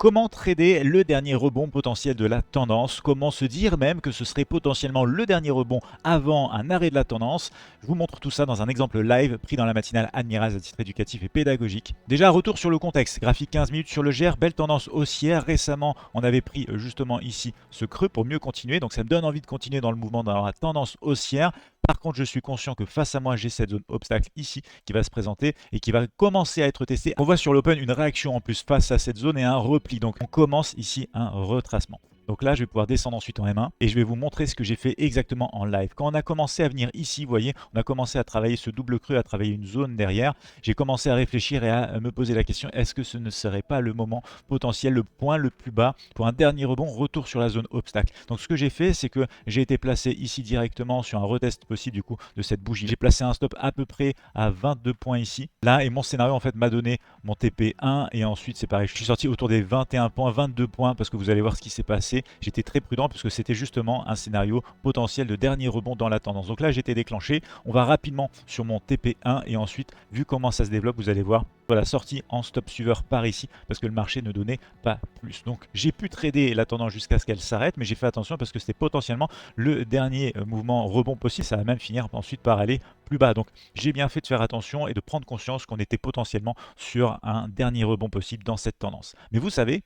Comment trader le dernier rebond potentiel de la tendance? Comment se dire même que ce serait potentiellement le dernier rebond avant un arrêt de la tendance? Je vous montre tout ça dans un exemple live pris dans la matinale Admiral à titre éducatif et pédagogique. Déjà, retour sur le contexte. Graphique 15 minutes sur le GR, belle tendance haussière. Récemment, on avait pris justement ici ce creux pour mieux continuer. Donc ça me donne envie de continuer dans le mouvement dans la tendance haussière. Par contre, je suis conscient que face à moi, j'ai cette zone obstacle ici qui va se présenter et qui va commencer à être testée. On voit sur l'open une réaction en plus face à cette zone et un repli. Donc on commence ici un retracement. Donc là, je vais pouvoir descendre ensuite en M1 et je vais vous montrer ce que j'ai fait exactement en live. Quand on a commencé à venir ici, vous voyez, on a commencé à travailler ce double creux, à travailler une zone derrière. J'ai commencé à réfléchir et à me poser la question, est-ce que ce ne serait pas le moment potentiel, le point le plus bas pour un dernier rebond, retour sur la zone obstacle. Donc ce que j'ai fait, c'est que j'ai été placé ici directement sur un retest possible du coup de cette bougie. J'ai placé un stop à peu près à 22 points ici. Là, et mon scénario en fait m'a donné mon TP1 et ensuite c'est pareil, je suis sorti autour des 21 points, 22 points parce que vous allez voir ce qui s'est passé. J'étais très prudent parce que c'était justement un scénario potentiel de dernier rebond dans la tendance. Donc là, j'étais déclenché. On va rapidement sur mon TP1 et ensuite, vu comment ça se développe, vous allez voir, voilà, sortie en stop suiveur par ici parce que le marché ne donnait pas plus. Donc j'ai pu trader la tendance jusqu'à ce qu'elle s'arrête, mais j'ai fait attention parce que c'était potentiellement le dernier mouvement rebond possible. Ça va même finir ensuite par aller plus bas. Donc j'ai bien fait de faire attention et de prendre conscience qu'on était potentiellement sur un dernier rebond possible dans cette tendance. Mais vous savez,